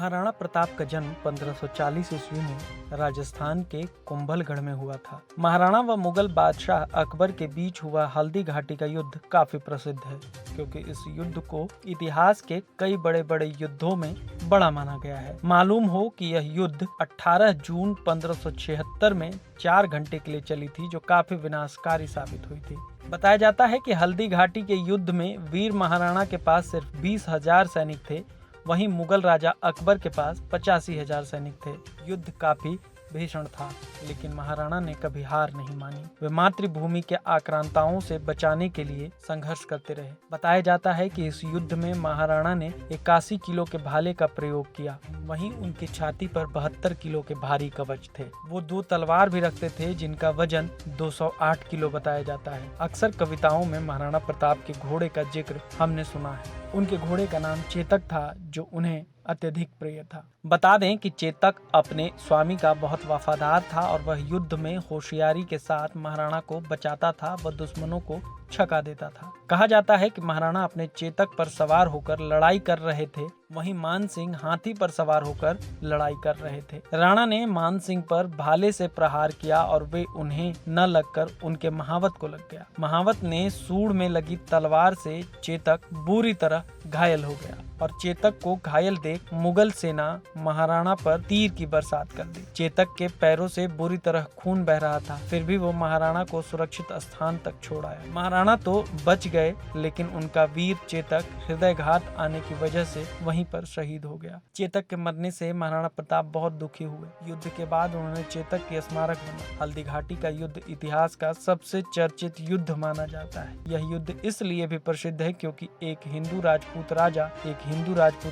महाराणा प्रताप का जन्म 1540 ईस्वी में राजस्थान के कुंभलगढ़ में हुआ था। महाराणा व मुगल बादशाह अकबर के बीच हुआ हल्दी घाटी का युद्ध काफी प्रसिद्ध है, क्योंकि इस युद्ध को इतिहास के कई बड़े बड़े युद्धों में बड़ा माना गया है। मालूम हो कि यह युद्ध 18 जून 1576 में 4 घंटे के लिए चली थी, जो काफी विनाशकारी साबित हुई थी। बताया जाता है कि हल्दी घाटी के युद्ध में वीर महाराणा के पास सिर्फ 20,000 सैनिक थे, वहीं मुगल राजा अकबर के पास 85,000 सैनिक थे। युद्ध काफी भीषण था, लेकिन महाराणा ने कभी हार नहीं मानी। वे मातृभूमि के आक्रांताओं से बचाने के लिए संघर्ष करते रहे। बताया जाता है कि इस युद्ध में महाराणा ने 81 किलो के भाले का प्रयोग किया, वहीं उनकी छाती पर 72 किलो के भारी कवच थे। वो 2 तलवार भी रखते थे, जिनका वजन 208 किलो बताया जाता है। अक्सर कविताओं में महाराणा प्रताप के घोड़े का जिक्र हमने सुना है। उनके घोड़े का नाम चेतक था, जो उन्हें अत्यधिक प्रिय था। बता दें कि चेतक अपने स्वामी का बहुत वफादार था और वह युद्ध में होशियारी के साथ महाराणा को बचाता था व दुश्मनों को छका देता था। कहा जाता है कि महाराणा अपने चेतक पर सवार होकर लड़ाई कर रहे थे, वहीं मान सिंह हाथी पर सवार होकर लड़ाई कर रहे थे। राणा ने मान सिंह पर भाले से प्रहार किया और वे उन्हें न लगकर उनके महावत को लग गया। महावत ने सूंड में लगी तलवार से चेतक बुरी तरह घायल हो गया और चेतक को घायल देख मुगल सेना महाराणा पर तीर की बरसात कर दी। चेतक के पैरों से बुरी तरह खून बह रहा था, फिर भी वो महाराणा को सुरक्षित स्थान तक छोड़ आया। महाराणा तो बच गए, लेकिन उनका वीर चेतक हृदयघात आने की वजह से वहीं पर शहीद हो गया। चेतक के मरने से महाराणा प्रताप बहुत दुखी हुए। युद्ध के बाद उन्होंने चेतक के स्मारक बनाया। हल्दी घाटी का युद्ध इतिहास का सबसे चर्चित युद्ध माना जाता है। यह युद्ध इसलिए भी प्रसिद्ध है क्योंकि एक हिंदू राजपूत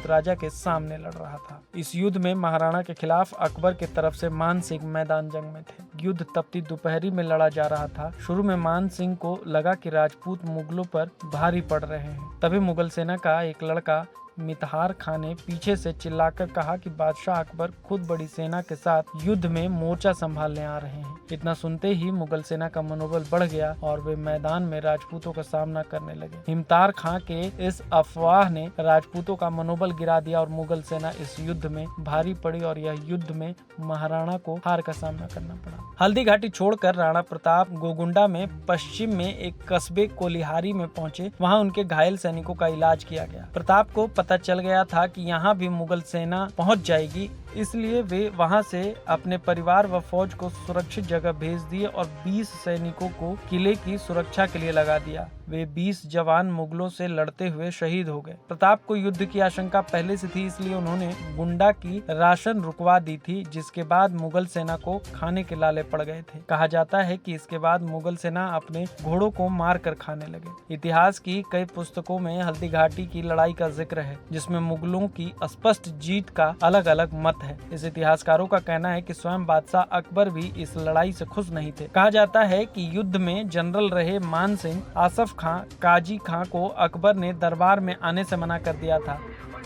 राजा के सामने लड़ रहा था। इस युद्ध में महाराणा के खिलाफ अकबर के तरफ से मान सिंह मैदान जंग में थे। युद्ध तपती दोपहरी में लड़ा जा रहा था। शुरू में मान सिंह को लगा कि राजपूत मुगलों पर भारी पड़ रहे हैं। तभी मुगल सेना का एक लड़का मितहार खां ने पीछे से चिल्लाकर कहा कि बादशाह अकबर खुद बड़ी सेना के साथ युद्ध में मोर्चा संभालने आ रहे हैं। इतना सुनते ही मुगल सेना का मनोबल बढ़ गया और वे मैदान में राजपूतों का सामना करने लगे। हिमतार खां के इस अफवाह ने राजपूतों का मनोबल गिरा दिया और मुगल सेना इस युद्ध में भारी पड़ी और यह युद्ध में महाराणा को हार का सामना करना पड़ा। हल्दी घाटी छोड़कर राणा प्रताप गोगुंडा में पश्चिम में एक कस्बे कोलिहारी में पहुंचे। वहां उनके घायल सैनिकों का इलाज किया गया। प्रताप को पता चल गया था कि यहाँ भी मुगल सेना पहुंच जाएगी, इसलिए वे वहां से अपने परिवार व फौज को सुरक्षित जगह भेज दिए और 20 सैनिकों को किले की सुरक्षा के लिए लगा दिया। वे 20 जवान मुगलों से लड़ते हुए शहीद हो गए। प्रताप को युद्ध की आशंका पहले से थी, इसलिए उन्होंने गुंडा की राशन रुकवा दी थी, जिसके बाद मुगल सेना को खाने के लाले पड़ गए थे। कहा जाता है कि इसके बाद मुगल सेना अपने घोड़ों को मार कर खाने लगे। इतिहास की कई पुस्तकों में हल्दी घाटी की लड़ाई का जिक्र है, जिसमें मुगलों की स्पष्ट जीत का अलग अलग मत है। इस इतिहासकारों का कहना है कि स्वयं बादशाह अकबर भी इस लड़ाई से खुश नहीं थे। कहा जाता है कि युद्ध में जनरल रहे मान सिंह आसफ खां काजी खां को अकबर ने दरबार में आने से मना कर दिया था।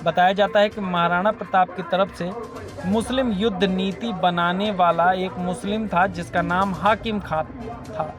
बताया जाता है कि महाराणा प्रताप की तरफ से मुस्लिम युद्ध नीति बनाने वाला एक मुस्लिम था, जिसका नाम हाकिम खां था।